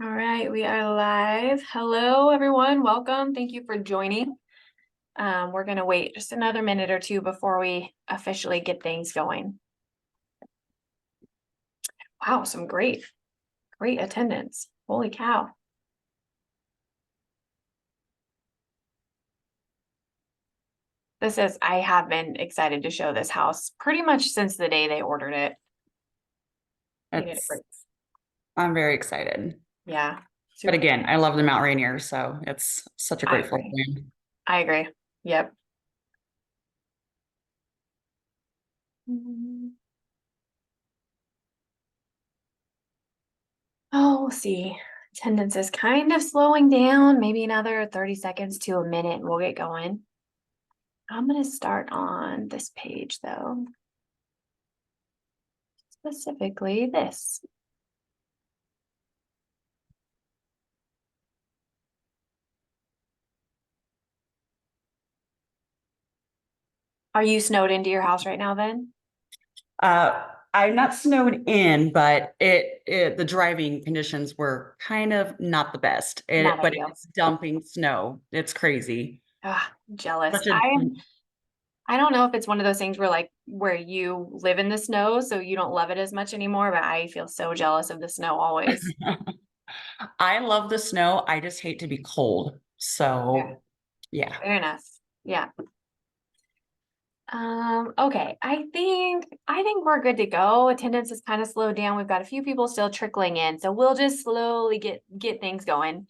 All right, we are live. Hello, everyone. Welcome. Thank you for joining. We're going to wait just another minute or two before we officially get things going. Wow, some great attendance. Holy cow. I have been excited to show this house pretty much since the day they ordered it. They did it great. I'm very excited. Yeah. But Super. again, I love the Mount Rainier, so it's such a I great floor agree. plan. I agree. Yep. Oh, we'll see. Attendance is kind of slowing down, maybe another 30 seconds to a minute and we'll get going. I'm going to start on this page though. Specifically this. Are you snowed into your house right now then? Uh, I'm not snowed in, but the driving conditions were kind of not the best. Not But ideal. it's dumping snow. It's crazy. Ah, jealous. Such a I don't know if it's one of those things where you live in the snow, so you don't love it as much anymore, but I feel so jealous of the snow always. I love the snow. I just hate to be cold. Yeah, So yeah. fair enough. Yeah. Okay. I think we're good to go. Attendance has kind of slowed down. We've got a few people still trickling in, so we'll just slowly get things going.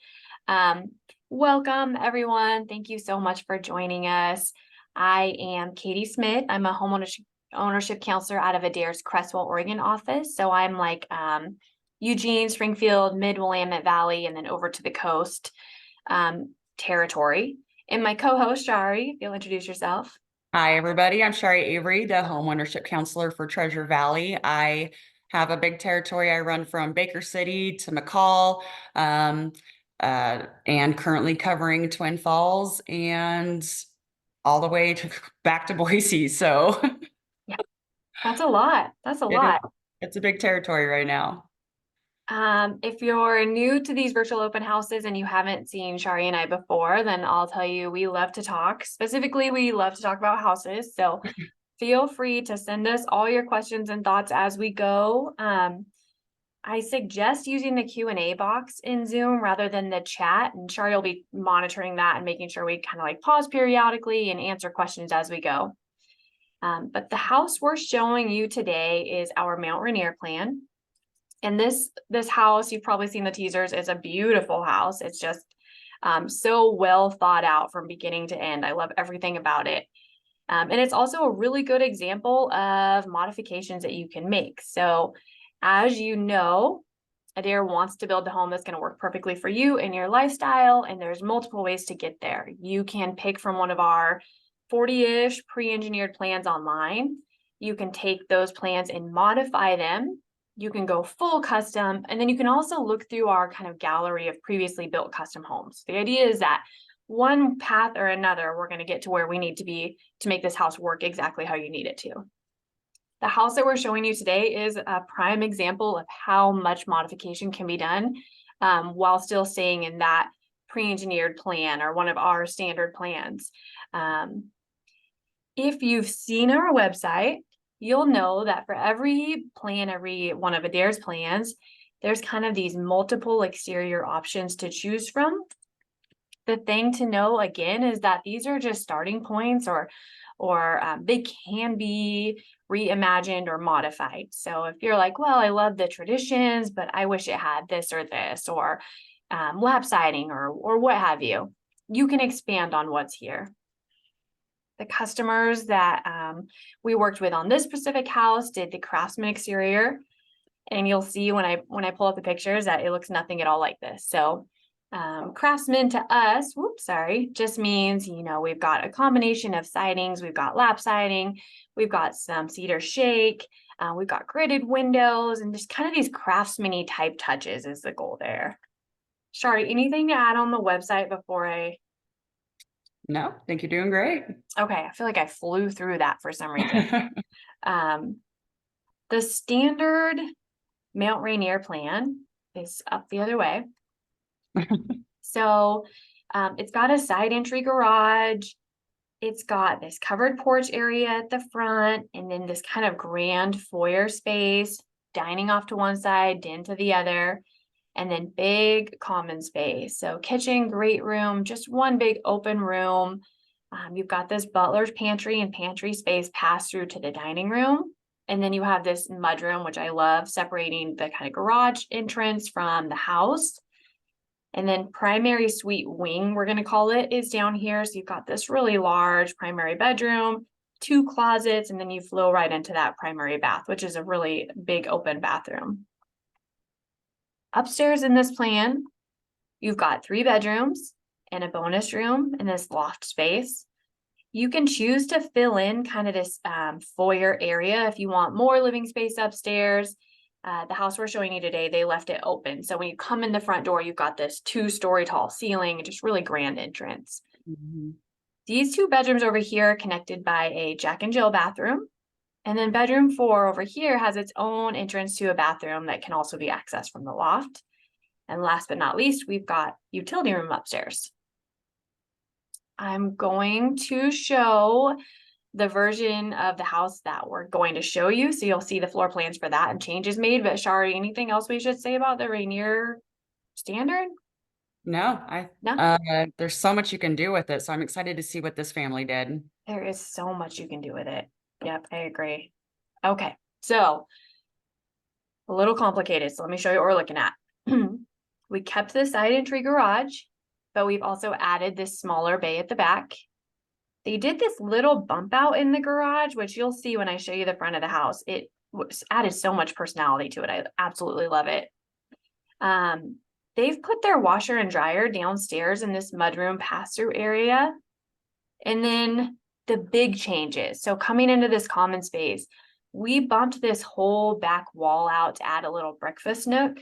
Um, Welcome everyone. Thank you so much for joining us. I am Katie Smith. I'm a ownership counselor out of Adair's Crestwell, Oregon office. So I'm like Eugene, Springfield, Mid Willamette Valley, and then over to the coast territory. And my co-host Shari, if you'll introduce yourself. Hi, everybody. I'm Shari Avery, the home ownership counselor for Treasure Valley. I have a big territory. I run from Baker City to McCall, and currently covering Twin Falls and all the way back to Boise. So Yeah, that's a lot. That's a it is, lot. it's a big territory right now. If you're new to these virtual open houses and you haven't seen Shari and I before, then I'll tell you we love to talk. Specifically, we love to talk about houses. So feel free to send us all your questions and thoughts as we go. I suggest using the Q&A box in Zoom rather than the chat, and Shari will be monitoring that and making sure we kind of like pause periodically and answer questions as we go. But the house we're showing you today is our Mount Rainier plan. And this house, you've probably seen the teasers, is a beautiful house. It's just so well thought out from beginning to end. I love everything about it. And it's also a really good example of modifications that you can make. So as you know, Adair wants to build a home that's going to work perfectly for you and your lifestyle. And there's multiple ways to get there. You can pick from one of our 40-ish pre-engineered plans online. You can take those plans and modify them. You can go full custom, and then you can also look through our kind of gallery of previously built custom homes. The idea is that one path or another, we're going to get to where we need to be to make this house work exactly how you need it to. The house that we're showing you today is a prime example of how much modification can be done while still staying in that pre-engineered plan or one of our standard plans. If you've seen our website, you'll know that for every plan, every one of Adair's plans, there's kind of these multiple exterior options to choose from. The thing to know again is that these are just starting points, or they can be reimagined or modified. So if you're like, well, I love the traditions, but I wish it had this or this, or lap siding or what have you, you can expand on what's here. The customers that we worked with on this specific house did the Craftsman exterior, and you'll see when I pull up the pictures that it looks nothing at all like this. So Craftsman to us, just means, we've got a combination of sidings. We've got lap siding, we've got some cedar shake, we've got gridded windows, and just kind of these craftsman-y type touches is the goal there. Shari, anything to add on the website before I? No, I think you're doing great. Okay, I feel like I flew through that for some reason. The standard Mount Rainier plan is up the other way. So it's got a side entry garage. It's got this covered porch area at the front, and then this kind of grand foyer space, dining off to one side, den to the other, and then big common space. So kitchen, great room, just one big open room. You've got this butler's pantry and pantry space pass through to the dining room. And then you have this mudroom, which I love, separating the kind of garage entrance from the house. And then primary suite wing, we're going to call it, is down here. So you've got this really large primary bedroom, 2 closets, and then you flow right into that primary bath, which is a really big open bathroom. Upstairs in this plan, you've got 3 bedrooms and a bonus room in this loft space. You can choose to fill in kind of this foyer area if you want more living space upstairs. The house we're showing you today, they left it open. So when you come in the front door, you've got this 2-story tall ceiling, just really grand entrance. Mhm. These 2 bedrooms over here are connected by a Jack and Jill bathroom. And then bedroom 4 over here has its own entrance to a bathroom that can also be accessed from the loft. And last but not least, we've got utility room upstairs. I'm going to show the version of the house that we're going to show you. So you'll see the floor plans for that and changes made. But Shari, anything else we should say about the Rainier standard? No, No, there's so much you can do with it. So I'm excited to see what this family did. there is so much you can do with it. Yep, I agree. Okay, so a little complicated. So let me show you what we're looking at. We kept the side entry garage, but we've also added this smaller bay at the back. They did this little bump out in the garage, which you'll see when I show you the front of the house. It added so much personality to it. I absolutely love it. They've put their washer and dryer downstairs in this mudroom pass-through area. And then the big changes. So coming into this common space, we bumped this whole back wall out to add a little breakfast nook.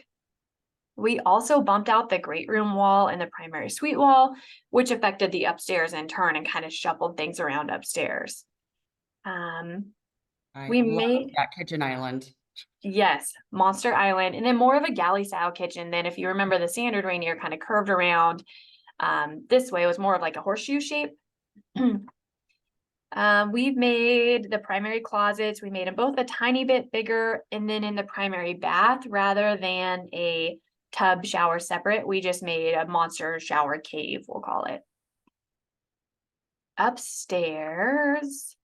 We also bumped out the great room wall and the primary suite wall, which affected the upstairs in turn and kind of shuffled things around upstairs. I We love made, that kitchen island. yes, Monster Island, and then more of a galley style kitchen than if you remember the standard Rainier kind of curved around. This way it was more of like a horseshoe shape. We've made the primary closets, we made them both a tiny bit bigger, and then in the primary bath, rather than a tub shower separate, we just made a monster shower cave, we'll call it. Upstairs,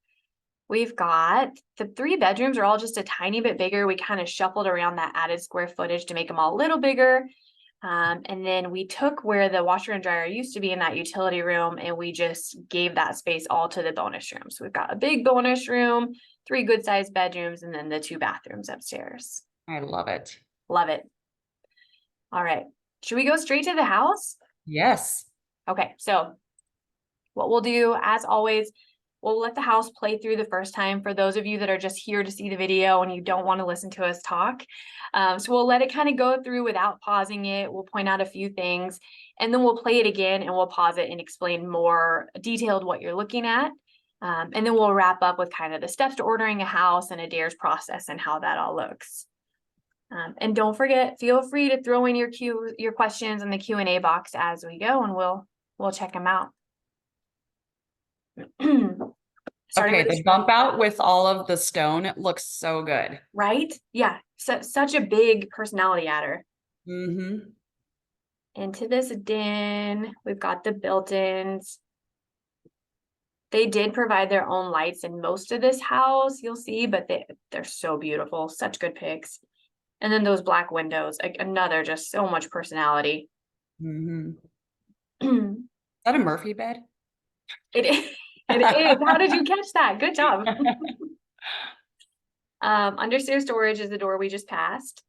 we've got the 3 bedrooms are all just a tiny bit bigger. We kind of shuffled around that added square footage to make them all a little bigger. And then we took where the washer and dryer used to be in that utility room, and we just gave that space all to the bonus room. So we've got a big bonus room, 3 good sized bedrooms, and then the 2 bathrooms upstairs. I love it. Love it. All right. Should we go straight to the house? Yes. Okay. So what we'll do, as always, we'll let the house play through the first time for those of you that are just here to see the video and you don't want to listen to us talk. So we'll let it kind of go through without pausing it. We'll point out a few things, and then we'll play it again and we'll pause it and explain more detailed what you're looking at. And then we'll wrap up with kind of the steps to ordering a house and Adair's process and how that all looks. And don't forget, feel free to throw in your questions in the Q&A box as we go, and we'll check them out. Okay, the bump out with all of the stone, it looks so good. Right? Yeah, such a big personality adder. Mm-hmm. Into this den, we've got the built-ins. They did provide their own lights in most of this house, you'll see, but they're so beautiful, such good picks. And then those black windows, like another just so much personality. Mm-hmm. Is that a Murphy bed? It is. It is. How did you catch that? Good job. Understairs storage is the door we just passed.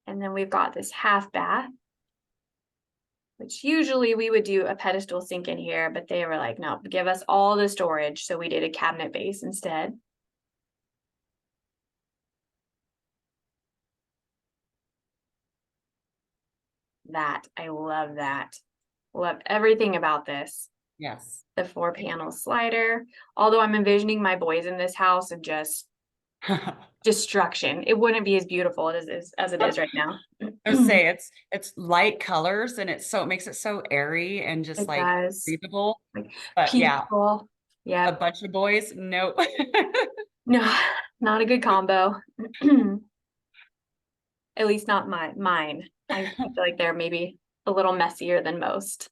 And then we've got this half bath, which usually we would do a pedestal sink in here, but they were like, no, give us all the storage. So we did a cabinet base instead. I love that. Love everything about this. Yes. The 4-panel slider. Although I'm envisioning my boys in this house and just destruction. It wouldn't be as beautiful as it is right now. I would say it's light colors and it makes it so airy and just It like does. breathable. Like But yeah, peaceful. a Yep. bunch of boys, nope. No, not a good combo. At least not mine. I feel like they're maybe a little messier than most.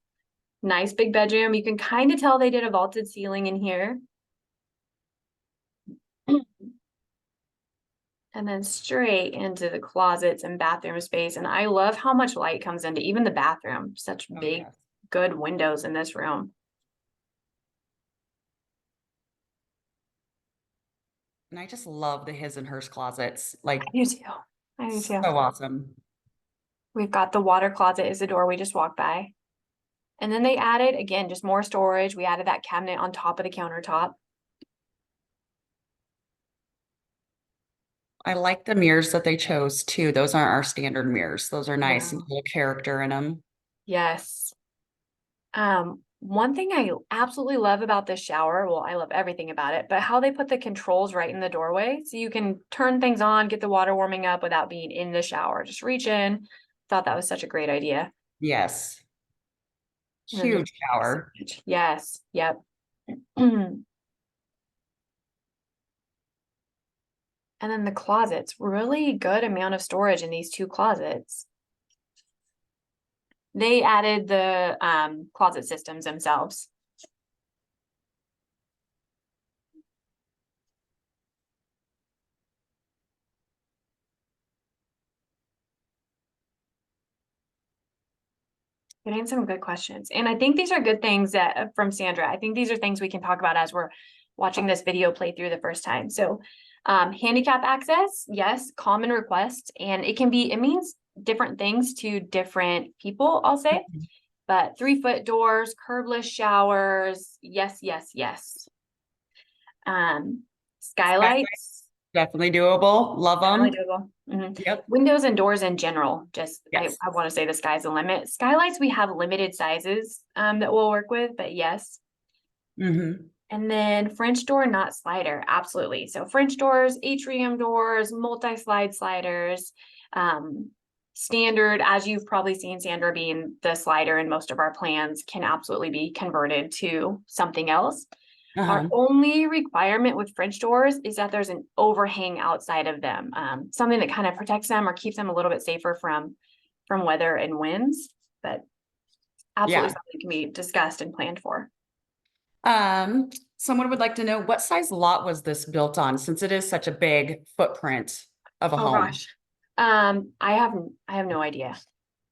Nice big bedroom. You can kind of tell they did a vaulted ceiling in here. And then straight into the closets and bathroom space. And I love how much light comes into even the bathroom. Such Oh big, yes. good windows in this room. And I just love the his and hers closets. I Like do too. I do so too. awesome. We've got the water closet is the door we just walked by. And then they added, again, just more storage. We added that cabinet on top of the countertop. I like the mirrors that they chose too. Those aren't our standard mirrors. Those are nice and No. little character in them. Yes. One thing I absolutely love about this shower, well, I love everything about it, but how they put the controls right in the doorway. So you can turn things on, get the water warming up without being in the shower. Just reach in. Thought that was such a great idea. Yes. And then the Huge shower. yes, yep. And then the closets, really good amount of storage in these two closets. They added the closet systems themselves. Getting some good questions. And I think these are good things that from Sandra. I think these are things we can talk about as we're watching this video play through the first time. So handicap access, yes, common request. And it means different things to different people, I'll say. But 3-foot doors, curbless showers, yes, yes, yes. Skylight, Skylights, definitely doable. Love definitely them. doable. Yep. Windows and doors in general, just Yes. I want to say the sky's the limit. Skylights, we have limited sizes that we'll work with, but yes. Hmm. And then French door, not slider, absolutely. So French doors, atrium doors, multi-slide sliders, standard, as you've probably seen Sandra being the slider in most of our plans, can absolutely be converted to something else. Our Uh-huh. only requirement with French doors is that there's an overhang outside of them, something that kind of protects them or keeps them a little bit safer from weather and winds, but absolutely Yeah. something can be discussed and planned for. Someone would like to know what size lot was this built on, since it is such a big footprint of a Oh home. gosh. I have no idea.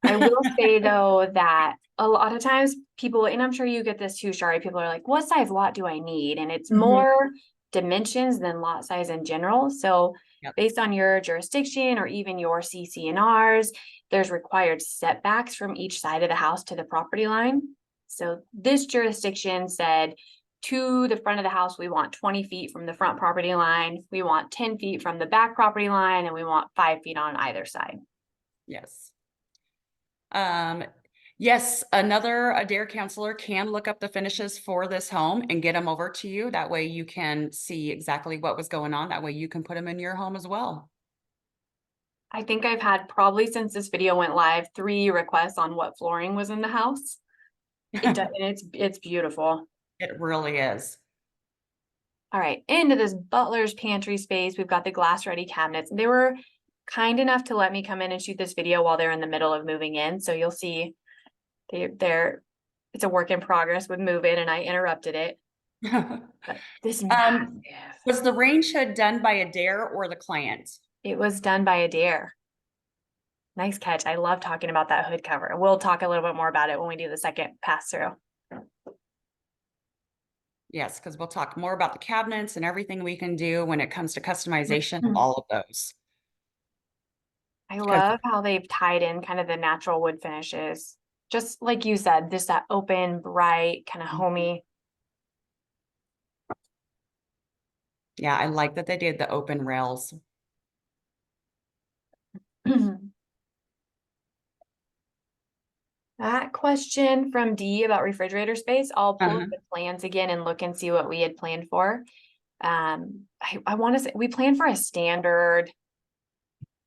I will say though that a lot of times people, and I'm sure you get this too, Shari, people are like, what size lot do I need? And it's Mhm. more dimensions than lot size in general. So Yep. based on your jurisdiction or even your CC&Rs, there's required setbacks from each side of the house to the property line. So this jurisdiction said to the front of the house, we want 20 feet from the front property line. We want 10 feet from the back property line, and we want 5 feet on either side. Yes. Um, yes, another Adair counselor can look up the finishes for this home and get them over to you. That way you can see exactly what was going on. That way you can put them in your home as well. I think I've had probably since this video went live, 3 requests on what flooring was in the house. It does, and it's beautiful. It really is. All right, into this butler's pantry space, we've got the glass ready cabinets. They were kind enough to let me come in and shoot this video while they're in the middle of moving in. So you'll see it's a work in progress with move in and I interrupted it. But this Um, massive, was the range hood done by Adair or the client? it was done by Adair. Nice catch. I love talking about that hood cover. We'll talk a little bit more about it when we do the second pass through. Yes, because we'll talk more about the cabinets and everything we can do when it comes to customization of all of those. I Because love how they've tied in kind of the natural wood finishes. Just like you said, just that open, bright, kind of homey. yeah, I like that they did the open rails. That question from D about refrigerator space, I'll pull up Uh-huh. the plans again and look and see what we had planned for. I want to say we plan for a standard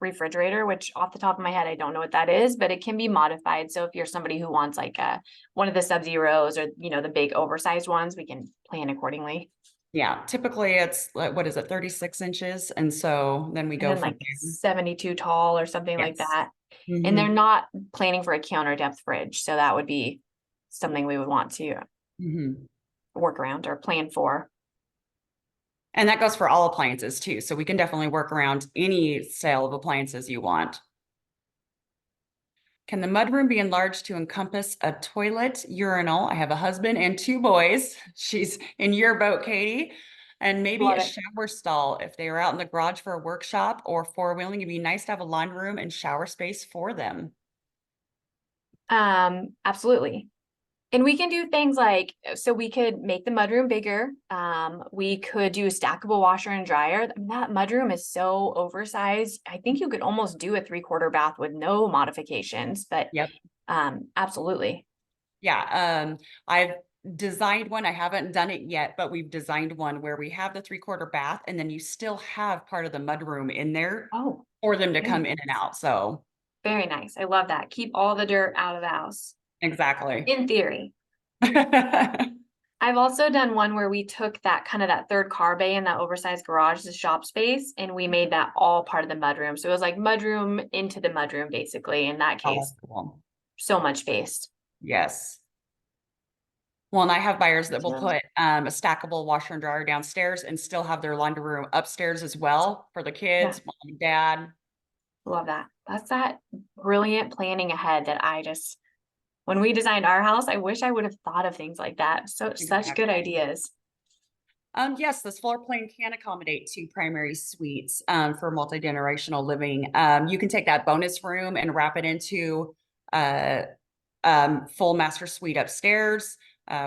refrigerator, which off the top of my head, I don't know what that is, but it can be modified. So if you're somebody who wants like one of the Sub-Zeros or, the big oversized ones, we can plan accordingly. Yeah, typically it's like, what is it, 36 inches? And so then we And go then from like there. 72 tall or something like Yes. that. And they're Hmm. not planning for a counter depth fridge. So that would be something we would want to Hmm. work around or plan for. And that goes for all appliances too. So we can definitely work around any sale of appliances you want. Can the mudroom be enlarged to encompass a toilet, urinal? I have a husband and two boys. She's in your boat, Katie. And maybe Love a it. shower stall if they are out in the garage for a workshop or four-wheeling. It'd be nice to have a laundry room and shower space for them. Absolutely. And we can do things like, so we could make the mudroom bigger. We could do a stackable washer and dryer. I mean, that mudroom is so oversized. I think you could almost do a 3/4 bath with no modifications, but Yep. absolutely. Yeah. I've designed one. I haven't done it yet, but we've designed one where we have the 3/4 bath and then you still have part of the mudroom in there Oh, for them to very come in and nice. out. So Very nice. I love that. Keep all the dirt out of the house. exactly. In theory. I've also done one where we took that third car bay in that oversized garage, the shop space, and we made that all part of the mudroom. So it was like mudroom into the mudroom, basically, in that Oh, case. that's cool. So much space. Yes. Well, and I have buyers that will Just put a stackable washer and dryer downstairs and still have their laundry room upstairs as well for the Yeah, kids, mom and dad. love that. That's that brilliant planning ahead that when we designed our house, I wish I would have thought of things like that. So such good Exactly. ideas. Yes, this floor plan can accommodate two primary suites for multi-generational living. You can take that bonus room and wrap it into a full master suite upstairs.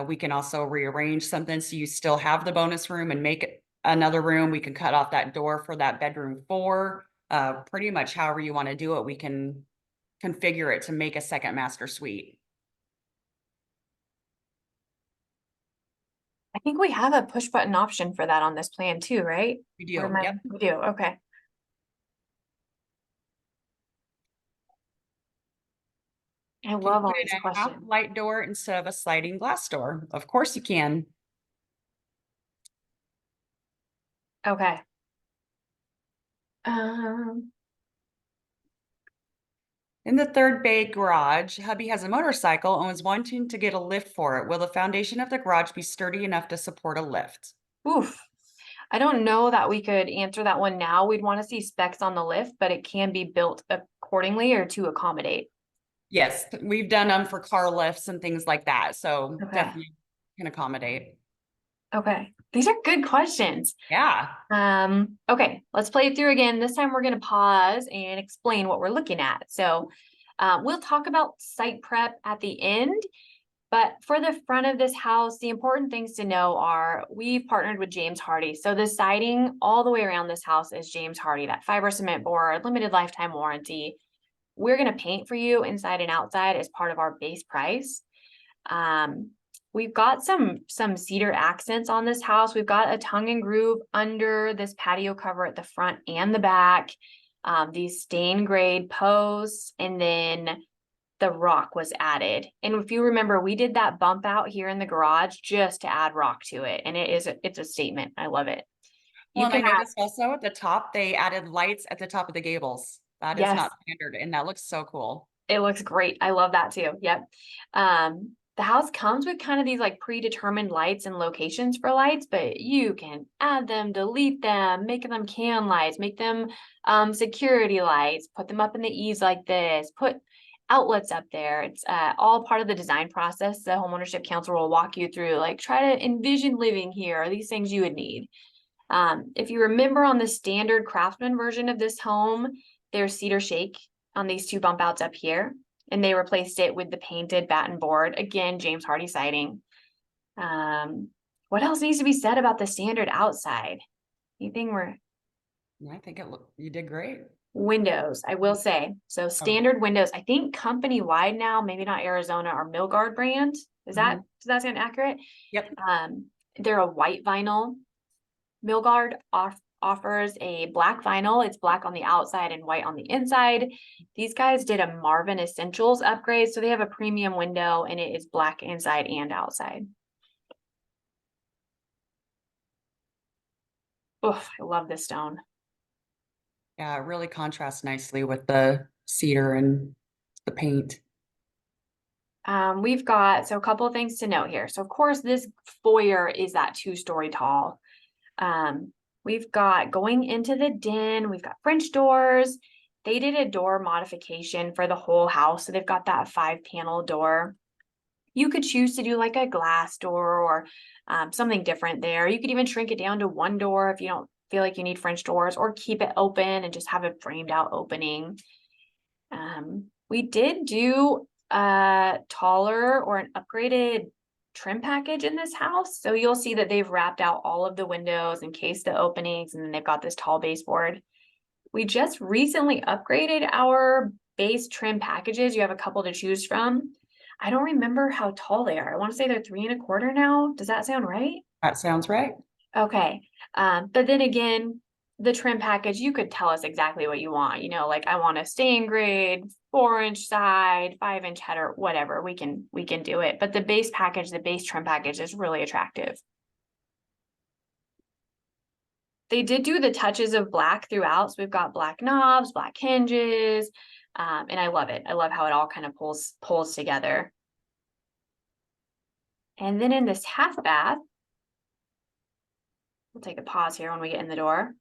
We can also rearrange something so you still have the bonus room and make it another room. We can cut off that door for that bedroom four. Pretty much however you want to do it, we can configure it to make a second master suite. I think we have a push button option for that on this plan too, right? We Or do. Yep. we do, okay. I Can you love put all in these a half questions. light door instead of a sliding glass door? Of course you can. Okay. Um, In the third bay garage, hubby has a motorcycle and was wanting to get a lift for it. Will the foundation of the garage be sturdy enough to support a lift? oof. I don't know that we could answer that one now. We'd want to see specs on the lift, but it can be built accordingly or to accommodate. Yes, we've done them for car lifts and things like that. So Okay. definitely can accommodate. Okay. These are good questions. Yeah. Okay, let's play it through again. This time we're going to pause and explain what we're looking at. So, we'll talk about site prep at the end, but for the front of this house, the important things to know are we've partnered with James Hardie. So the siding all the way around this house is James Hardie, that fiber cement board, limited lifetime warranty. We're going to paint for you inside and outside as part of our base price. Um, we've got some cedar accents on this house. We've got a tongue and groove under this patio cover at the front and the back. These stain grade posts, and then the rock was added. And if you remember, we did that bump out here in the garage just to add rock to it. And it's a statement. I love it. Well, You and I can have, noticed also at the top, they added lights at the top of the gables. That is yes, not standard, and that looks so cool. it looks great. I love that too. Yep. The house comes with kind of these like predetermined lights and locations for lights, but you can add them, delete them, make them can lights, make them security lights, put them up in the eaves like this, put outlets up there. It's all part of the design process. The homeownership council will walk you through, like try to envision living here, are these things you would need. If you remember on the standard Craftsman version of this home, there's cedar shake on these two bump outs up here, and they replaced it with the painted batten board. Again, James Hardie siding. What else needs to be said about the standard outside? Anything where I think you did great. windows, I will say. So Oh, standard windows, I think company wide now, maybe not Arizona or Milgard brand. mhm. Does that sound accurate? Yep. Um, they're a white vinyl. Milgard offers a black vinyl. It's black on the outside and white on the inside. These guys did a Marvin Essentials upgrade, so they have a premium window and it is black inside and outside. Oh, I love this stone. Yeah, it really contrasts nicely with the cedar and the paint. We've got, so a couple of things to note here. So of course, this foyer is that 2-story tall. We've got going into the den, we've got French doors. They did a door modification for the whole house. So they've got that 5-panel door. You could choose to do like a glass door or something different there. You could even shrink it down to 1 door if you don't feel like you need French doors, or keep it open and just have a framed out opening. We did do a taller or an upgraded trim package in this house. So you'll see that they've wrapped out all of the windows and cased the openings, and then they've got this tall baseboard. We just recently upgraded our base trim packages. You have a couple to choose from. I don't remember how tall they are. I want to say they're 3¼ now. Does that sound right? That sounds right. Okay. But then again, the trim package, you could tell us exactly what you want. You know, like I want a stain grade, 4-inch side, 5-inch header, whatever. We can do it. But the base package, the base trim package is really attractive. They did do the touches of black throughout. So we've got black knobs, black hinges, and I love it. I love how it all kind of pulls together. And then in this half bath, we'll take a pause here when we get in the door.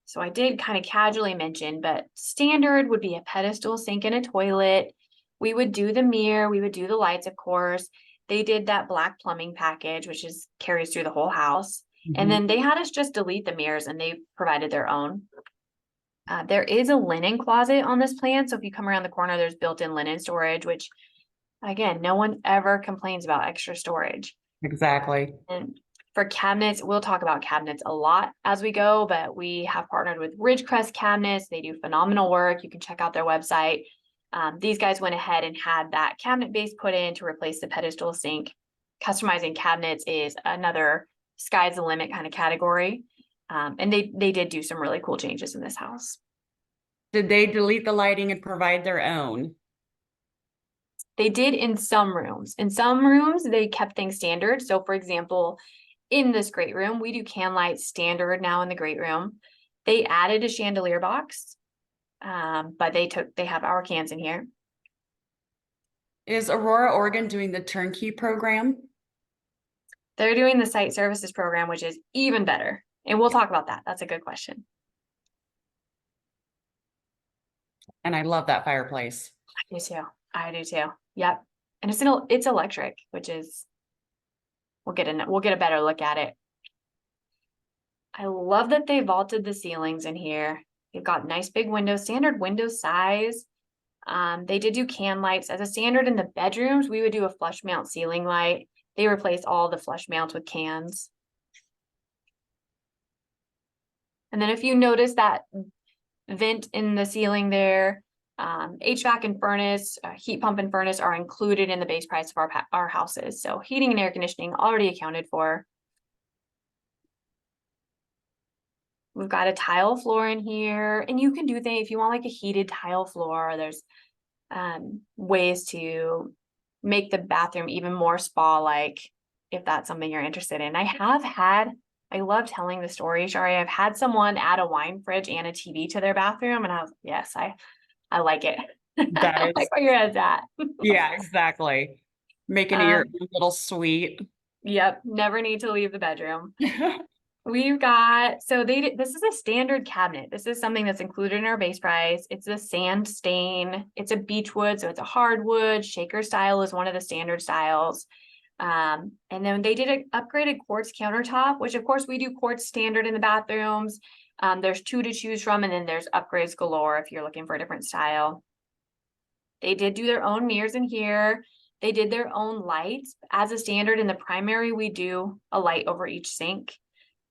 So I did kind of casually mention, but standard would be a pedestal sink and a toilet. We would do the mirror, we would do the lights, of course. They did that black plumbing package, which carries through the whole house. And then they had us just delete the mirrors and they provided their own. There is a linen closet on this plan. So if you come around the corner, there's built-in linen storage, which again, no one ever complains about extra storage. Exactly. And for cabinets, we'll talk about cabinets a lot as we go, but we have partnered with Ridgecrest Cabinets. They do phenomenal work. You can check out their website. These guys went ahead and had that cabinet base put in to replace the pedestal sink. Customizing cabinets is another sky's the limit kind of category. And they did do some really cool changes in this house. Did they delete the lighting and provide their own? They did in some rooms. In some rooms, they kept things standard. So for example, in this great room, we do can light standard now in the great room. They added a chandelier box, but they have our cans in here. Is Aurora, Oregon doing the turnkey program? They're doing the site services program, which is even better. And we'll talk about that. That's a good question. And I love that fireplace. I do too. I do too. Yep. And it's electric, which is, we'll get a better look at it. I love that they vaulted the ceilings in here. They've got nice big windows, standard window size. They did do can lights. As a standard in the bedrooms, we would do a flush mount ceiling light. They replaced all the flush mounts with cans. And then if you notice that vent in the ceiling there, HVAC and furnace, heat pump and furnace are included in the base price of our houses. So heating and air conditioning already accounted for. We've got a tile floor in here, and you can do things if you want like a heated tile floor. There's ways to make the bathroom even more spa-like if that's something you're interested in. I love telling the story, Shari. I've had someone add a wine fridge and a TV to their bathroom, and I was, yes, I like it. That I is, like where your head's at. yeah, exactly. Making it your own little suite. Yep, never need to leave the bedroom. We've got, this is a standard cabinet. This is something that's included in our base price. It's a sand stain. It's a beech wood, so it's a hardwood. Shaker style is one of the standard styles. And then they did an upgraded quartz countertop, which of course we do quartz standard in the bathrooms. There's 2 to choose from, and then there's upgrades galore if you're looking for a different style. They did do their own mirrors in here. They did their own lights. As a standard in the primary, we do a light over each sink.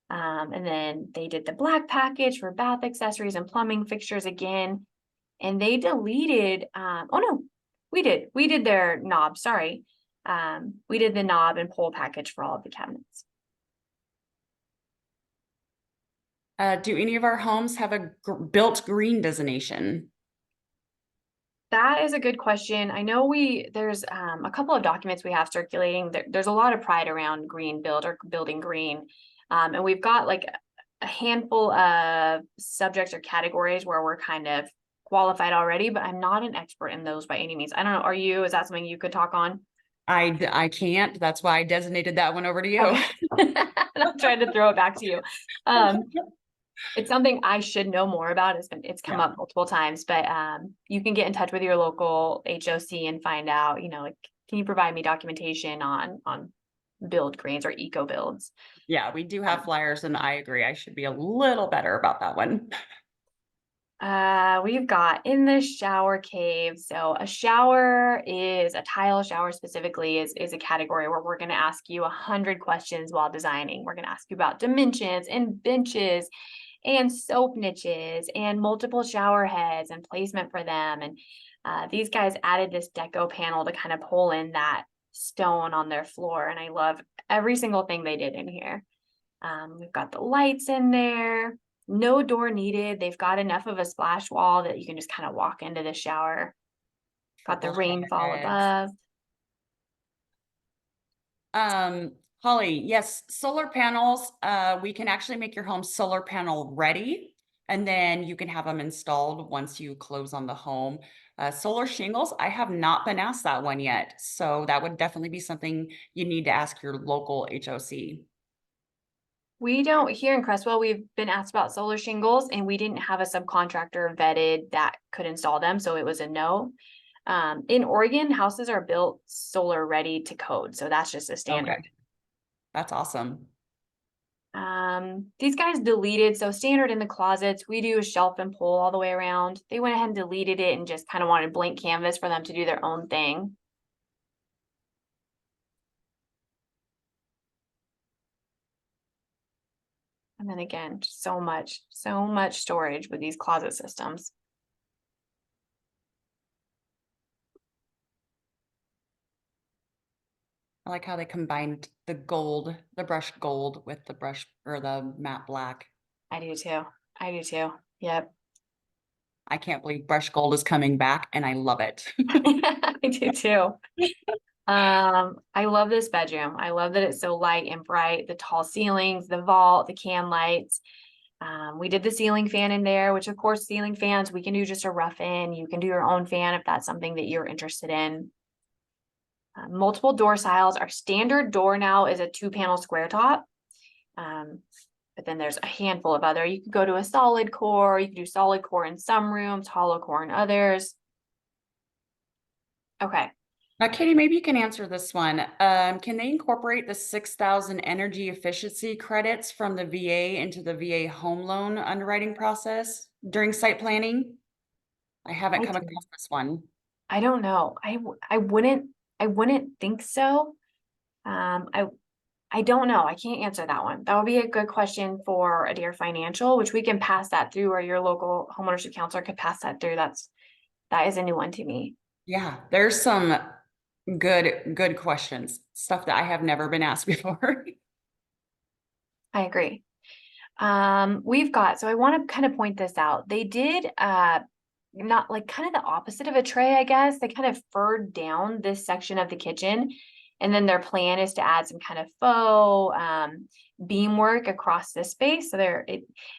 And then they did the black package for bath accessories and plumbing fixtures again. And they deleted, we did their knob, sorry. We did the knob and pole package for all of the cabinets. Do any of our homes have a built green designation? That is a good question. I know there's a couple of documents we have circulating. There's a lot of pride around green build or building green. And we've got like a handful of subjects or categories where we're kind of qualified already, but I'm not an expert in those by any means. I don't know, are you? Is that something you could talk on? I can't. That's why I designated that one over to you. Okay. I'm trying to throw it back to you. Um, it's something I should know more about. It's come Yeah. up multiple times, but you can get in touch with your local HOC and find out, like, can you provide me documentation on build greens or eco builds? Yeah, we do have flyers and I agree. I should be a little better about that one. We've got in the shower cave. So a shower is a tile shower specifically is a category where we're going to ask you 100 questions while designing. We're going to ask you about dimensions and benches and soap niches and multiple shower heads and placement for them. And these guys added this deco panel to kind of pull in that stone on their floor. And I love every single thing they did in here. We've got the lights in there, no door needed. They've got enough of a splash wall that you can just kind of walk into the shower. Got the Triple shower rainfall heads. above. Holly, yes, solar panels, we can actually make your home solar panel ready. And then you can have them installed once you close on the home. Solar shingles, I have not been asked that one yet. So that would definitely be something you need to ask your local HOC. We don't, here in Crestwell, we've been asked about solar shingles and we didn't have a subcontractor vetted that could install them, so it was a no. In Oregon, houses are built solar ready to code, so that's just a Okay, standard. that's awesome. These guys deleted, so standard in the closets, we do a shelf and pole all the way around. They went ahead and deleted it and just kind of wanted blank canvas for them to do their own thing. And then again, just so much storage with these closet systems. I like how they combined the gold, the brushed gold with the brush or the matte black. I do too. I do too. Yep. I can't believe brushed gold is coming back and I love it. I do too. I love this bedroom. I love that it's so light and bright, the tall ceilings, the vault, the can lights. We did the ceiling fan in there, which of course ceiling fans, we can do just a rough in. You can do your own fan if that's something that you're interested in. Multiple door styles. Our standard door now is a 2-panel square top. But then there's a handful of other. You could go to a solid core. You can do solid core in some rooms, hollow core in others. Okay. Now, Katie, maybe you can answer this one. Can they incorporate the 6,000 energy efficiency credits from the VA into the VA home loan underwriting process during site planning? I haven't I come do. across this one. I don't know. I wouldn't think so. Um, I I don't know. I can't answer that one. That would be a good question for Adair Financial, which we can pass that through, or your local homeownership counselor could pass that through. That is a new one to me. Yeah, there's some good questions, stuff that I have never been asked before. I agree. We've got, so I want to kind of point this out. They did not like kind of the opposite of a tray, I guess. They kind of furred down this section of the kitchen. And then their plan is to add some kind of faux beam work across this space. So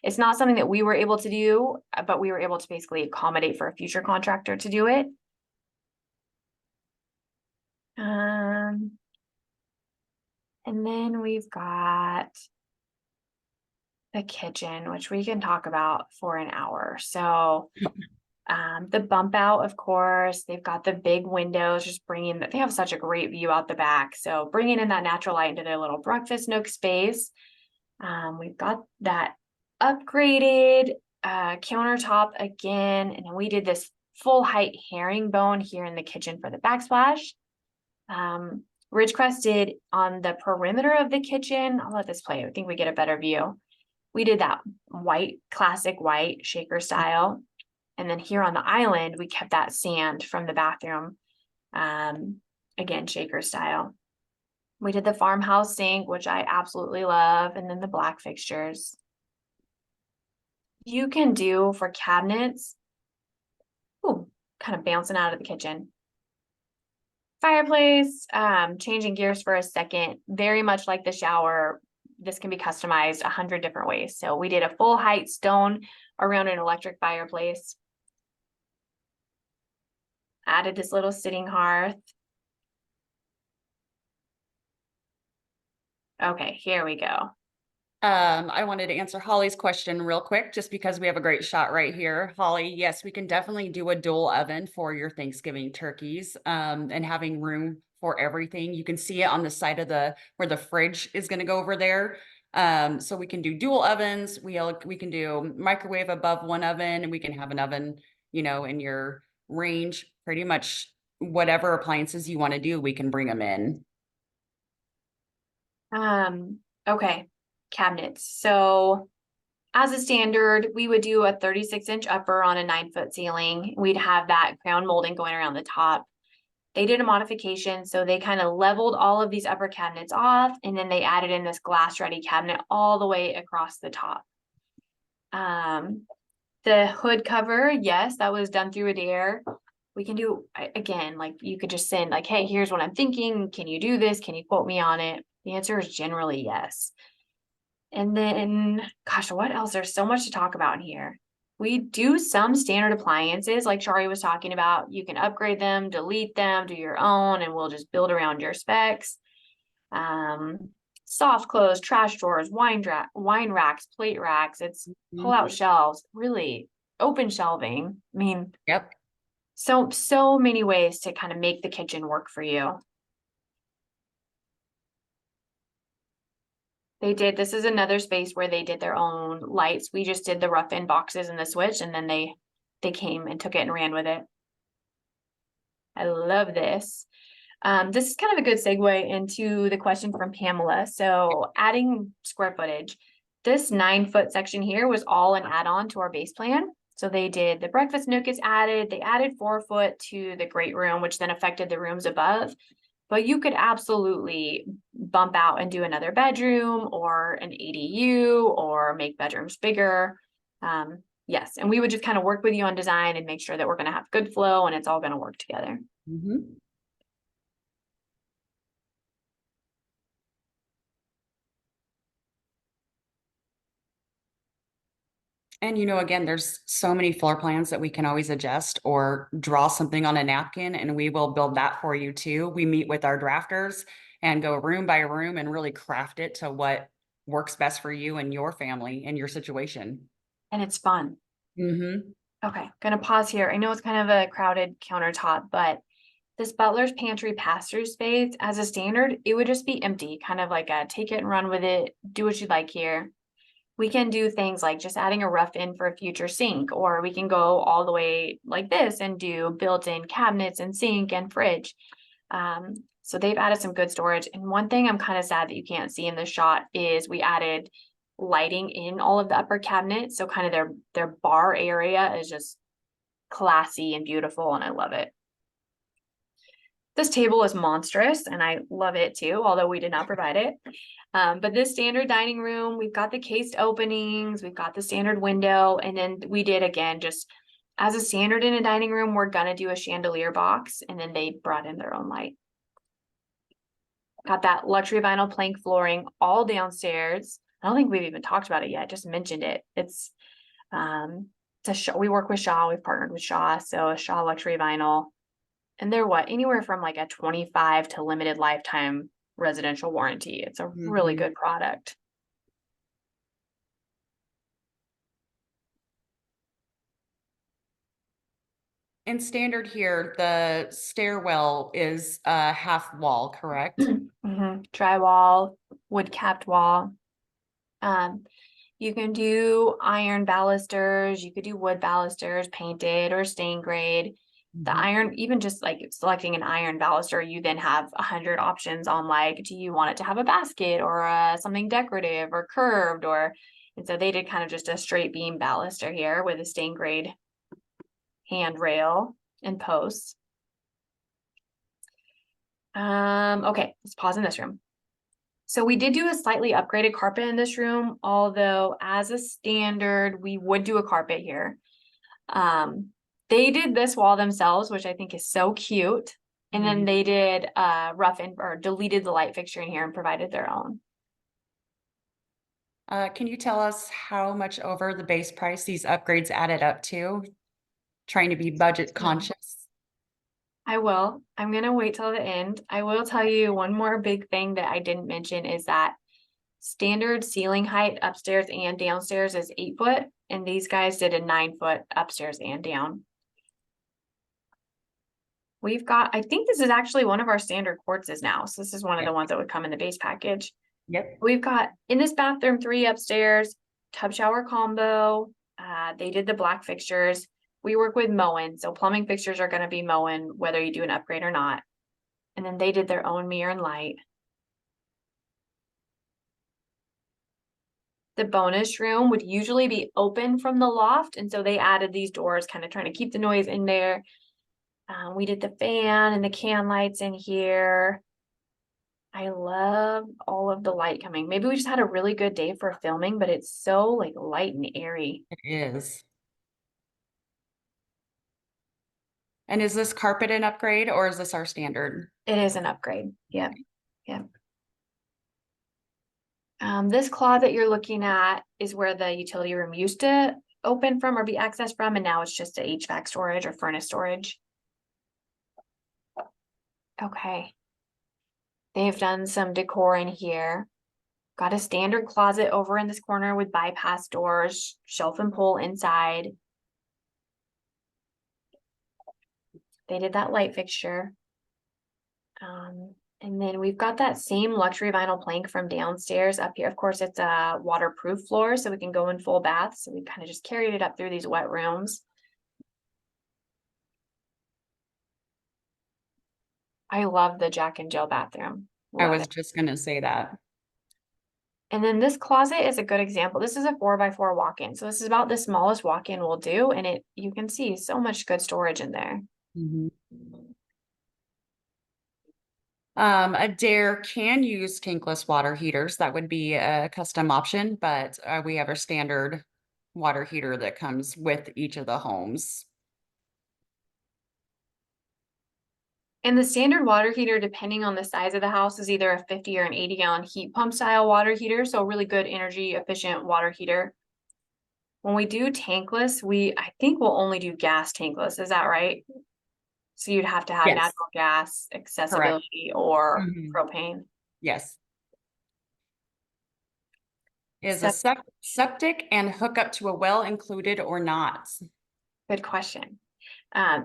it's not something that we were able to do, but we were able to basically accommodate for a future contractor to do it. And then we've got the kitchen, which we can talk about for an hour. So the bump out, of course, they've got the big windows, just bringing that they have such a great view out the back. So bringing in that natural light into their little breakfast nook space. We've got that upgraded countertop again. And then we did this full height herringbone here in the kitchen for the backsplash. Ridgecrest did on the perimeter of the kitchen. I'll let this play. I think we get a better view. We did that white, classic white shaker style. And then here on the island, we kept that sand from the bathroom. Again, shaker style. We did the farmhouse sink, which I absolutely love. And then the black fixtures. You can do for cabinets. Ooh, kind of bouncing out of the kitchen. Fireplace, changing gears for a second, very much like the shower. This can be customized 100 different ways. So we did a full height stone around an electric fireplace. Added this little sitting hearth. Okay, here we go. I wanted to answer Holly's question real quick, just because we have a great shot right here. Holly, yes, we can definitely do a dual oven for your Thanksgiving turkeys, and having room for everything. You can see it on the side of where the fridge is gonna go over there. So we can do dual ovens. We can do microwave above one oven, and we can have an oven, in your range. Pretty much whatever appliances you wanna do, we can bring them in. Okay, cabinets. So as a standard, we would do a 36-inch upper on a 9-foot ceiling. We'd have that crown molding going around the top. They did a modification, so they kind of leveled all of these upper cabinets off, and then they added in this glass ready cabinet all the way across the top. The hood cover, yes, that was done through Adair. We can do, again, like you could just send like, hey, here's what I'm thinking. Can you do this? Can you quote me on it? The answer is generally yes. And then, gosh, what else? There's so much to talk about in here. We do some standard appliances, like Shari was talking about. You can upgrade them, delete them, do your own, and we'll just build around your specs. Soft clothes, trash drawers, wine racks, plate racks. It's pull out shelves, really open shelving. I mean, Yep. so many ways to kind of make the kitchen work for you. This is another space where they did their own lights. We just did the rough in boxes and the switch, and then they came and took it and ran with it. I love this. This is kind of a good segue into the question from Pamela. So adding square footage, this 9-foot section here was all an add-on to our base plan. So they did the breakfast nook is added. They added 4 foot to the great room, which then affected the rooms above. But you could absolutely bump out and do another bedroom or an ADU or make bedrooms bigger. Yes, and we would just kind of work with you on design and make sure that we're going to have good flow and it's all going to work together. Mm-hmm. And again, there's so many floor plans that we can always adjust or draw something on a napkin, and we will build that for you too. We meet with our drafters and go room by room and really craft it to what works best for you and your family and your situation. And it's fun. Mm-hmm. Okay, gonna pause here. I know it's kind of a crowded countertop, but this butler's pantry pass-through space, as a standard, it would just be empty, kind of like a take it and run with it, do what you like here. We can do things like just adding a rough in for a future sink, or we can go all the way like this and do built-in cabinets and sink and fridge. So they've added some good storage. And one thing I'm kind of sad that you can't see in the shot is we added lighting in all of the upper cabinets. So kind of their bar area is just classy and beautiful, and I love it. This table is monstrous and I love it too, although we did not provide it. But this standard dining room, we've got the cased openings, we've got the standard window, and then we did again, just as a standard in a dining room, we're gonna do a chandelier box, and then they brought in their own light. Got that luxury vinyl plank flooring all downstairs. I don't think we've even talked about it yet, just mentioned it. It's a Shaw, we work with Shaw, we've partnered with Shaw, so a Shaw luxury vinyl. And they're anywhere from like a 25 to limited lifetime residential warranty. It's a really good product. And standard here, the stairwell is a half wall, correct? Drywall, wood capped wall. You can do iron balusters, you could do wood balusters, painted or stain grade. The iron, even just like selecting an iron baluster, you then have 100 options on like, do you want it to have a basket or something decorative or curved, and so they did kind of just a straight beam baluster here with a stain grade handrail and posts. Okay, let's pause in this room. So we did do a slightly upgraded carpet in this room, although as a standard, we would do a carpet here. They did this wall themselves, which I think is so cute. And then they did rough and or deleted the light fixture in here and provided their own. Can you tell us how much over the base price these upgrades added up to? Trying to be budget conscious. I will. I'm gonna wait till the end. I will tell you one more big thing that I didn't mention is that standard ceiling height upstairs and downstairs is 8 foot, and these guys did a 9 foot upstairs and down. We've got, I think this is actually one of our standard quartzes now. So this is one of the ones that would come in the base package. Yep. We've got in this bathroom 3 upstairs, tub shower combo. They did the black fixtures. We work with Moen, so plumbing fixtures are going to be Moen, whether you do an upgrade or not. And then they did their own mirror and light. The bonus room would usually be open from the loft, and so they added these doors, kind of trying to keep the noise in there. We did the fan and the can lights in here. I love all of the light coming. Maybe we just had a really good day for filming, but it's so like light and airy. It is. And is this carpet an upgrade or is this our standard? It is an upgrade. Yep. Yep. This closet you're looking at is where the utility room used to open from or be accessed from, and now it's just a HVAC storage or furnace storage. Okay. They've done some decor in here. Got a standard closet over in this corner with bypass doors, shelf and pull inside. They did that light fixture. And then we've got that same luxury vinyl plank from downstairs up here. Of course, it's a waterproof floor, so we can go in full bath. So we kind of just carried it up through these wet rooms. I love the Jack and Jill bathroom. I Love was it. just gonna say that. And then this closet is a good example. This is a 4x4 walk-in. So this is about the smallest walk-in we'll do. And you can see so much good storage in there. Adair can use tankless water heaters. That would be a custom option, but we have a standard water heater that comes with each of the homes. And the standard water heater, depending on the size of the house, is either a 50 or an 80-gallon heat pump style water heater. So a really good energy efficient water heater. When we do tankless, I think we'll only do gas tankless. Is that right? So you'd have to have Yes. natural gas accessibility or propane. Yes. Is a septic and hookup to a well included or not? Good question.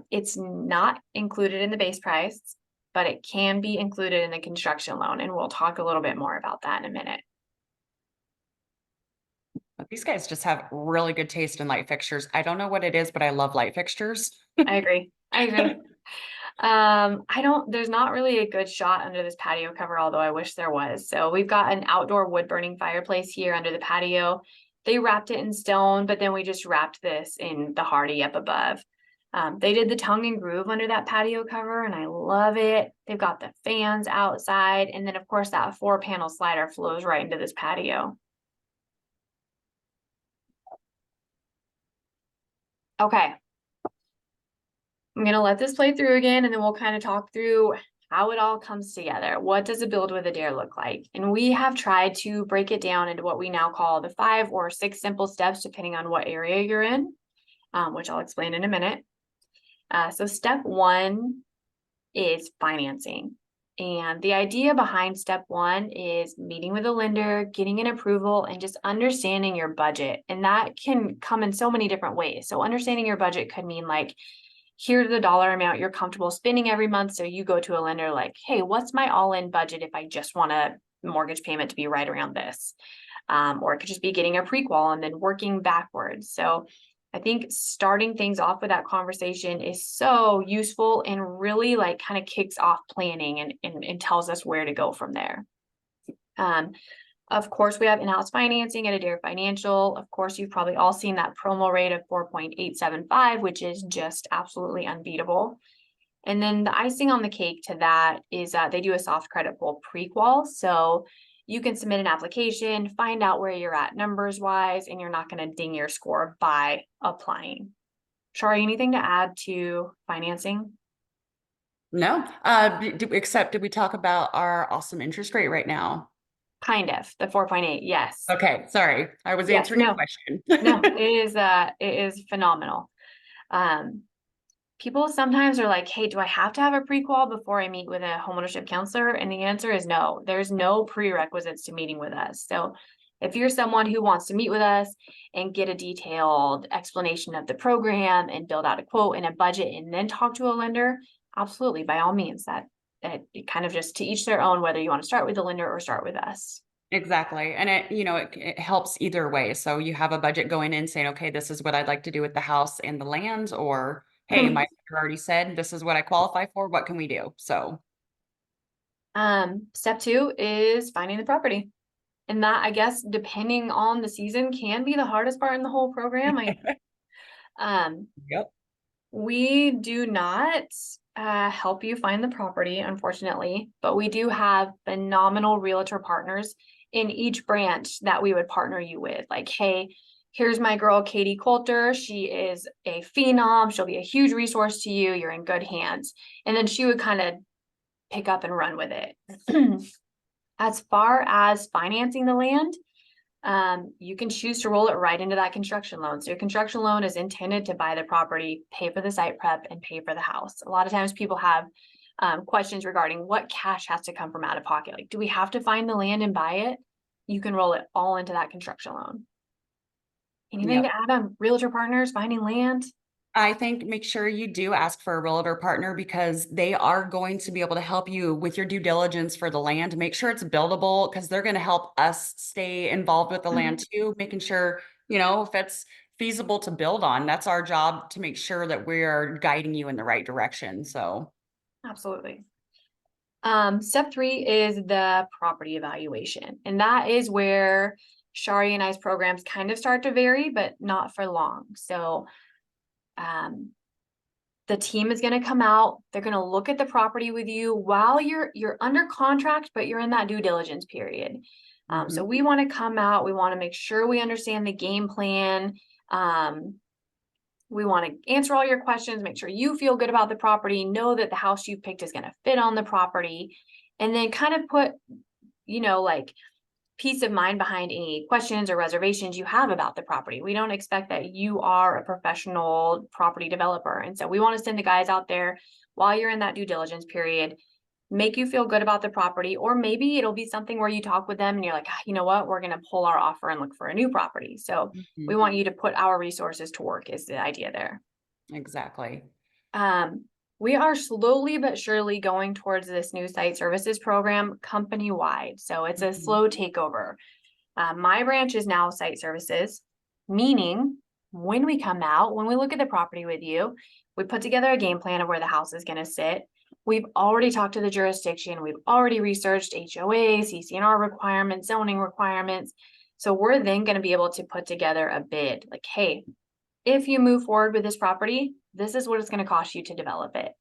It's not included in the base price, but it can be included in the construction loan, and we'll talk a little bit more about that in a minute. But these guys just have really good taste in light fixtures. I don't know what it is, but I love light fixtures. I agree. There's not really a good shot under this patio cover, although I wish there was. So we've got an outdoor wood burning fireplace here under the patio. They wrapped it in stone, but then we just wrapped this in the hardy up above. They did the tongue and groove under that patio cover, and I love it. They've got the fans outside, and then of course that 4-panel slider flows right into this patio. Okay. I'm gonna let this play through again, and then we'll kind of talk through how it all comes together. What does a build with Adair look like? And we have tried to break it down into what we now call the 5 or 6 simple steps, depending on what area you're in, which I'll explain in a minute. So step 1 is financing. And the idea behind step 1 is meeting with a lender, getting an approval, and just understanding your budget. And that can come in so many different ways. So understanding your budget could mean like, here's the dollar amount you're comfortable spending every month. So you go to a lender like, hey, what's my all-in budget if I just want a mortgage payment to be right around this? Or it could just be getting a pre-qual and then working backwards. So I think starting things off with that conversation is so useful and really like kind of kicks off planning and tells us where to go from there. Of course, we have in-house financing at Adair Financial. Of course, you've probably all seen that promo rate of 4.875, which is just absolutely unbeatable. And then the icing on the cake to that is they do a soft credit pull pre-qual. So you can submit an application, find out where you're at numbers wise, and you're not going to ding your score by applying. Shari, anything to add to financing? No, except did we talk about our awesome interest rate right now? Kind of, the 4.8, yes. Okay, sorry, I was Yes, answering a no, question. no, it is phenomenal. Um, People sometimes are like, hey, do I have to have a pre-qual before I meet with a homeownership counselor? And the answer is no, there's no prerequisites to meeting with us. So if you're someone who wants to meet with us and get a detailed explanation of the program and build out a quote and a budget and then talk to a lender, absolutely, by all means, that kind of just to each their own, whether you want to start with the lender or start with us. Exactly. And it helps either way. So you have a budget going in saying, okay, this is what I'd like to do with the house and the land, or hey, my lender already said this is what I qualify for. What can we do? So Step two is finding the property. And that, I guess, depending on the season, can be the hardest part in the whole program. Um, yep. we do not help you find the property, unfortunately, but we do have phenomenal realtor partners in each branch that we would partner you with. Like, hey, here's my girl, Katie Coulter. She is a phenom. She'll be a huge resource to you. You're in good hands. And then she would kind of pick up and run with it. As far as financing the land, you can choose to roll it right into that construction loan. So your construction loan is intended to buy the property, pay for the site prep, and pay for the house. A lot of times people have questions regarding what cash has to come from out of pocket. Like, do we have to find the land and buy it? You can roll it all into that construction loan. Anything Yep. to add on realtor partners, finding land? I think make sure you do ask for a realtor partner because they are going to be able to help you with your due diligence for the land. Make sure it's buildable because they're going to help us stay involved with the land too, making sure, if it's feasible to build on. That's our job to make sure that we are guiding you in the right direction. So, Absolutely. Step three is the property evaluation. And that is where Shari and I's programs kind of start to vary, but not for long. So the team is going to come out, they're going to look at the property with you while you're under contract, but you're in that due diligence period. So we want to come out, we want to make sure we understand the game plan. We want to answer all your questions, make sure you feel good about the property, know that the house you picked is going to fit on the property, and then kind of put, like peace of mind behind any questions or reservations you have about the property. We don't expect that you are a professional property developer. And so we want to send the guys out there while you're in that due diligence period, make you feel good about the property, or maybe it'll be something where you talk with them and you're like, you know what, we're going to pull our offer and look for a new property. So we want you to put our resources to work is the idea there. exactly. We are slowly but surely going towards this new site services program company-wide. So it's a slow takeover. My branch is now site services, meaning when we come out, when we look at the property with you, we put together a game plan of where the house is going to sit. We've already talked to the jurisdiction. We've already researched HOA, CC&R requirements, zoning requirements. So we're then going to be able to put together a bid like, hey, if you move forward with this property, this is what it's going to cost you to develop it.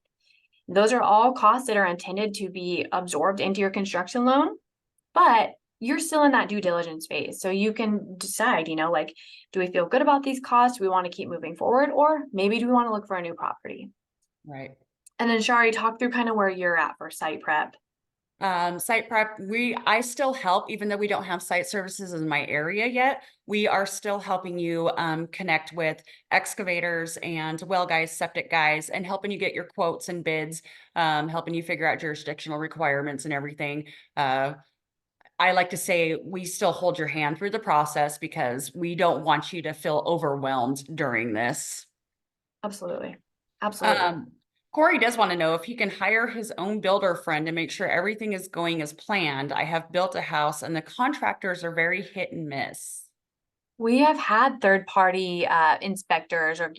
Those are all costs that are intended to be absorbed into your construction loan, but you're still in that due diligence phase. So you can decide, like, do we feel good about these costs? Do we want to keep moving forward? Or maybe do we want to look for a new property? Right. And then Shari, talk through kind of where you're at for site prep. Site prep, I still help, even though we don't have site services in my area yet, we are still helping you connect with excavators and well guys, septic guys, and helping you get your quotes and bids, helping you figure out jurisdictional requirements and everything. I like to say we still hold your hand through the process because we don't want you to feel overwhelmed during this. Absolutely. Absolutely. Corey does want to know if he can hire his own builder friend to make sure everything is going as planned. I have built a house and the contractors are very hit and miss. We have had third-party inspectors or,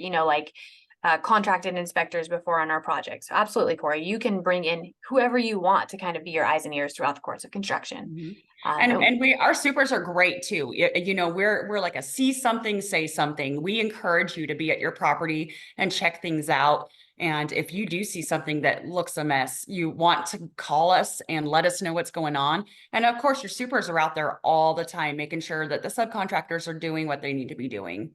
contracted inspectors before on our projects. So absolutely, Corey, you can bring in whoever you want to kind of be your eyes and ears throughout the course of construction. And our supers are great too. We're like a see something, say something. We encourage you to be at your property and check things out. And if you do see something that looks a mess, you want to call us and let us know what's going on. And of course, your supers are out there all the time, making sure that the subcontractors are doing what they need to be doing.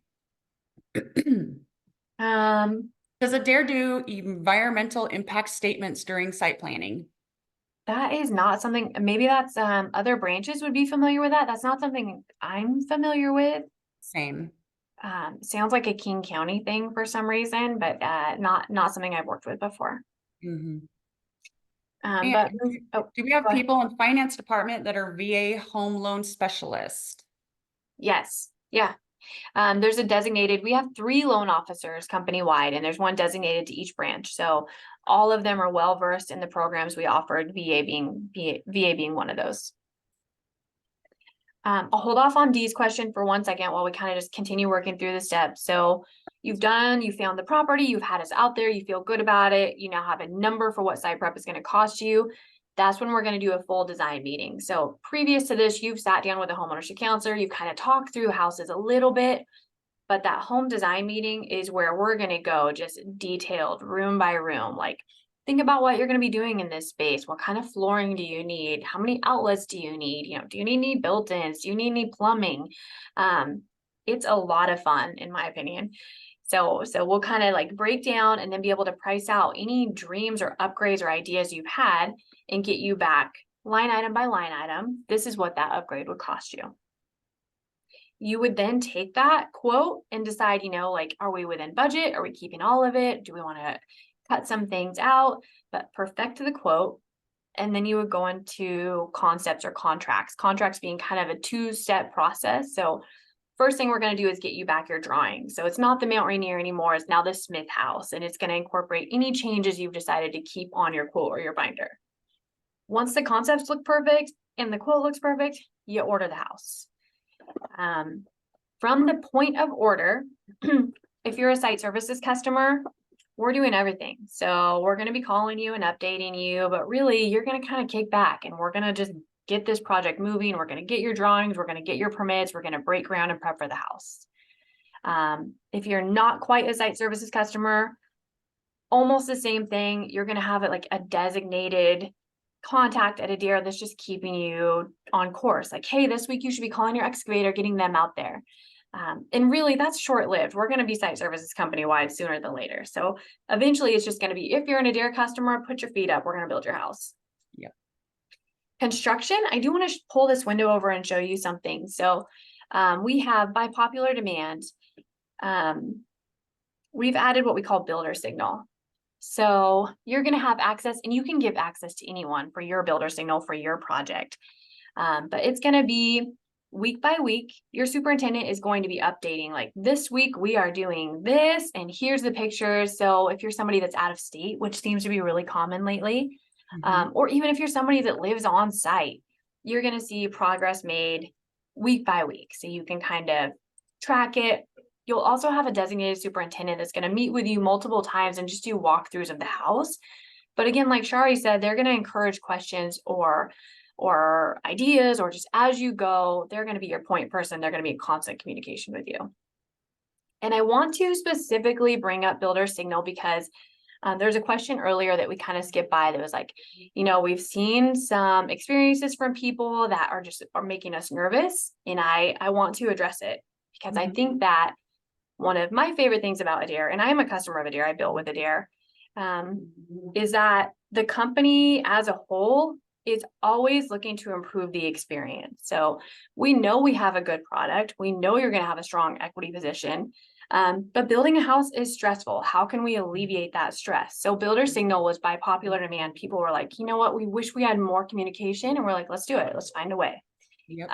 Um, Does Adair do environmental impact statements during site planning? that is not something, maybe that's, other branches would be familiar with that. That's not something I'm familiar with. Same. Sounds like a King County thing for some reason, but, not something I've worked with before. Mhm. Um, And but, oh, do we go have ahead. people in finance department that are VA home loan specialists? Yes, yeah. There's a designated, we have 3 loan officers company-wide, and there's one designated to each branch. So all of them are well versed in the programs we offered, VA being one of those. I'll hold off on Dee's question for 1 second while we kind of just continue working through the steps. So you found the property, you've had us out there, you feel good about it, you now have a number for what site prep is going to cost you. That's when we're going to do a full design meeting. So previous to this, you've sat down with a homeownership counselor, you've kind of talked through houses a little bit, but that home design meeting is where we're going to go just detailed room by room. Like, think about what you're going to be doing in this space. What kind of flooring do you need? How many outlets do you need? Do you need any built-ins? Do you need any plumbing? It's a lot of fun, in my opinion. So we'll kind of like break down and then be able to price out any dreams or upgrades or ideas you've had and get you back line item by line item. This is what that upgrade would cost you. You would then take that quote and decide, like, are we within budget? Are we keeping all of it? Do we want to cut some things out? But perfect the quote. And then you would go into concepts or contracts, contracts being kind of a 2-step process. So first thing we're going to do is get you back your drawing. So it's not the Mount Rainier anymore. It's now the Smith house, and it's going to incorporate any changes you've decided to keep on your quote or your binder. Once the concepts look perfect and the quote looks perfect, you order the house. From the point of order, if you're a site services customer, we're doing everything. So we're going to be calling you and updating you, but really you're going to kind of kick back and we're going to just get this project moving. We're going to get your drawings. We're going to get your permits. We're going to break ground and prep for the house. If you're not quite a site services customer, almost the same thing. You're going to have it like a designated contact at Adair that's just keeping you on course. Like, hey, this week you should be calling your excavator, getting them out there. And really that's short-lived. We're going to be site services company-wide sooner than later. So eventually it's just going to be, if you're an Adair customer, put your feet up. We're going to build your house. Yeah. Construction, I do want to pull this window over and show you something. So we have, by popular demand, we've added what we call builder signal. So you're going to have access, and you can give access to anyone for your builder signal for your project. But it's going to be week by week. Your superintendent is going to be updating, like, this week we are doing this, and here's the pictures. So if you're somebody that's out of state, which seems to be really common lately, or even if you're somebody that lives on site, you're going to see progress made week by week. So you can kind of track it. You'll also have a designated superintendent that's going to meet with you multiple times and just do walkthroughs of the house. But again, like Shari said, they're going to encourage questions or ideas, or just as you go, they're going to be your point person. They're going to be in constant communication with you. And I want to specifically bring up builder signal because there's a question earlier that we kind of skipped by that was like, we've seen some experiences from people that are making us nervous. And I want to address it because I think that one of my favorite things about Adair, and I am a customer of Adair, I built with Adair, is that the company as a whole is always looking to improve the experience. So we know we have a good product. We know you're going to have a strong equity position. But building a house is stressful. How can we alleviate that stress? So builder signal was by popular demand. People were like, you know what, we wish we had more communication. And we're like, let's do it. Let's find a way. Yep.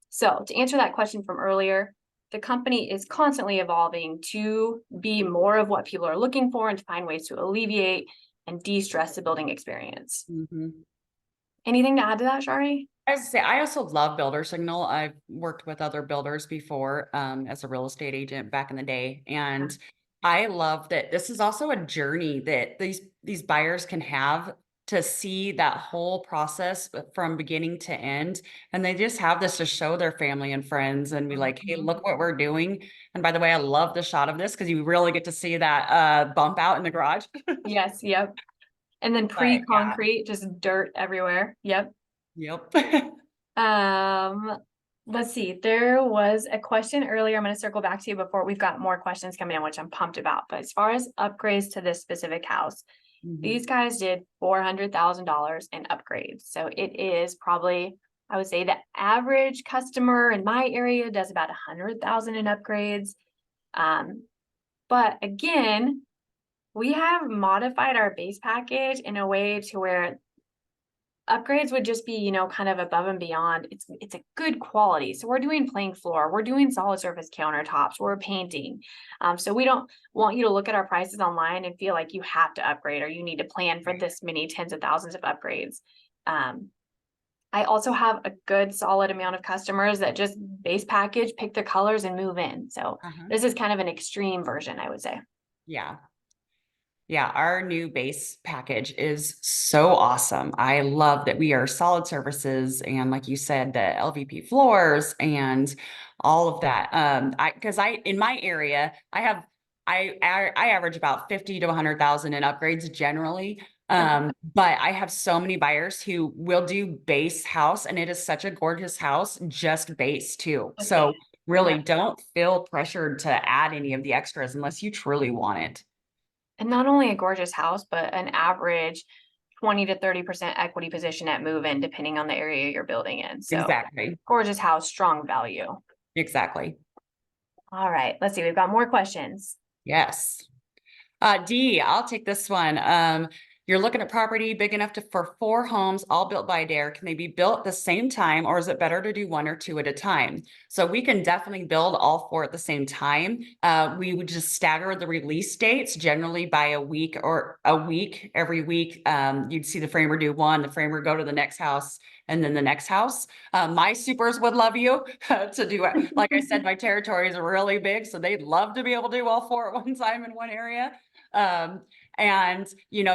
So to answer that question from earlier, the company is constantly evolving to be more of what people are looking for and to find ways to alleviate and de-stress the building experience. Anything to add to that, Shari? I was say, I also love builder signal. I've worked with other builders before as a real estate agent back in the day. And I love that this is also a journey that these buyers can have to see that whole process from beginning to end. And they just have this to show their family and friends and be like, hey, Mhm. look what we're doing. And by the way, I love the shot of this because you really get to see that bump out in the garage. Yes, yep. And then But yeah, pre-concrete, just dirt everywhere. Yep. yep. Um, let's see. There was a question earlier. I'm going to circle back to you before we've got more questions coming in, which I'm pumped about. But as far as upgrades to this specific house, Mhm. these guys did $400,000 in upgrades. So it is probably, I would say, the average customer in my area does about 100,000 in upgrades. Um, but again, we have modified our base package in a way to where upgrades would just be, kind of above and beyond. It's a good quality. So we're doing plank floor, we're doing solid surface countertops, we're painting. So we don't want you to look at our prices online and feel like you have to upgrade or you need to plan for this many tens of thousands of upgrades. Um, I also have a good solid amount of customers that just base package, pick the colors and move in. So Uh-huh. this is kind of an extreme version, I would say. Yeah. Yeah, our new base package is so awesome. I love that we are solid surfaces and like you said, the LVP floors and all of that. Because in my area, I average about 50 to 100,000 in upgrades generally. But I have so many buyers who will do base house and it is such a gorgeous house, just base too. Just base. So really Yep. don't feel pressured to add any of the extras unless you truly want it. And not only a gorgeous house, but an average 20 to 30% equity position at move-in, depending on the area you're building in. So Exactly. gorgeous house, strong value. Exactly. All right, let's see. We've got more questions. Yes. D, I'll take this one. You're looking at property big enough for 4 homes, all built by Adair. Can they be built at the same time, or is it better to do 1 or 2 at a time? So we can definitely build all 4 at the same time. We would just stagger the release dates generally by a week or a week. Every week, you'd see the framer do one, the framer go to the next house, and then the next house. My supers would love you to do it. Like I said, my territories are really big, so they'd love to be able to do all 4 at one time in one area. Um, and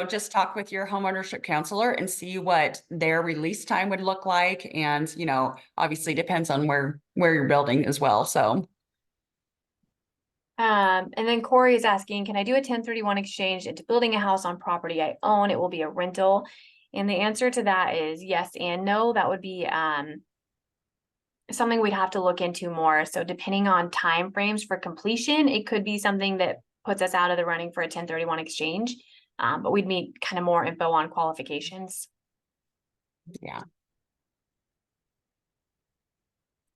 just talk with your homeownership counselor and see what their release time would look like. And obviously depends on where you're building as well. So And then Corey is asking, can I do a 1031 exchange into building a house on property I own? It will be a rental. And the answer to that is yes and no. That would be something we'd have to look into more. So depending on time frames for completion, it could be something that puts us out of the running for a 1031 exchange. But we'd need kind of more info on qualifications. yeah.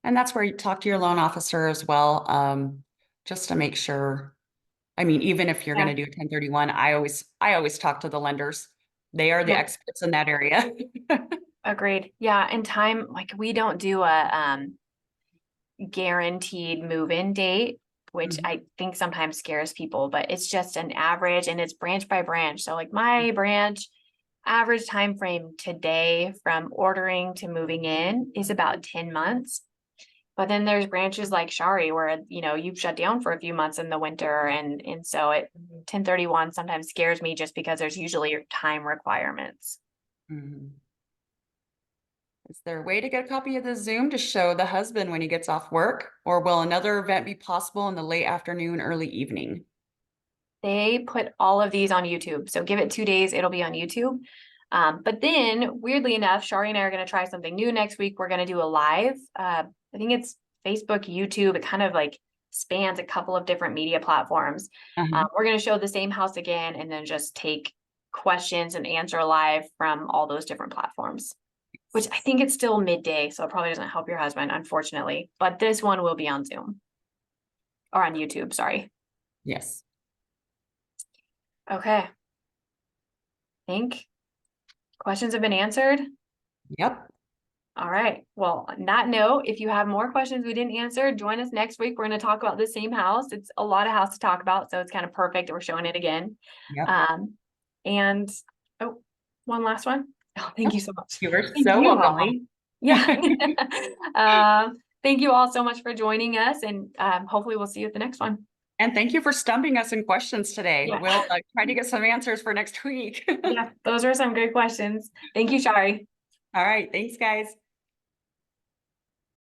And that's where you talk to your loan officer as well, just to make sure. I mean, even if you're Yeah. going to do a 1031, I always talk to the lenders. They are the Yeah. experts in that area. Agreed. Yeah. And time, like we don't do a guaranteed move-in date, which Mhm. I think sometimes scares people, but it's just an average and it's branch by branch. So like my branch average time frame today from ordering to moving in is about 10 months. But then there's branches like Shari where, you've shut down for a few months in the winter. And so 1031 sometimes scares me just because there's usually time requirements. Mhm. Is there a way to get a copy of the Zoom to show the husband when he gets off work? Or will another event be possible in the late afternoon, early evening? They put all of these on YouTube. So give it 2 days, it'll be on YouTube. But then weirdly enough, Shari and I are going to try something new next week. We're going to do a live. I think it's Facebook, YouTube. It kind of like spans a couple of different media platforms. Uh-huh. We're going to show the same house again and then just take questions and answer live from all those different platforms, which I think it's still midday. So it probably doesn't help your husband, unfortunately. But this one will be on Zoom or on YouTube. Sorry. Yes. Okay. Think questions have been answered. Yep. All right. Well, on that note, if you have more questions we didn't answer, join us next week. We're going to talk about the same house. It's a lot of house to talk about, so it's kind of perfect. We're showing it again. Yep. Um, and oh, one last one. Oh, thank Yep. you so much. You were Thank so you, welcome. Holly. Yeah. Thank you all so much for joining us, and hopefully we'll see you at the next one. And thank you for stumping us in questions today. Yeah. We'll try to get some answers for next week. Yeah, those are some good questions. Thank you, Shari. All right, thanks, guys.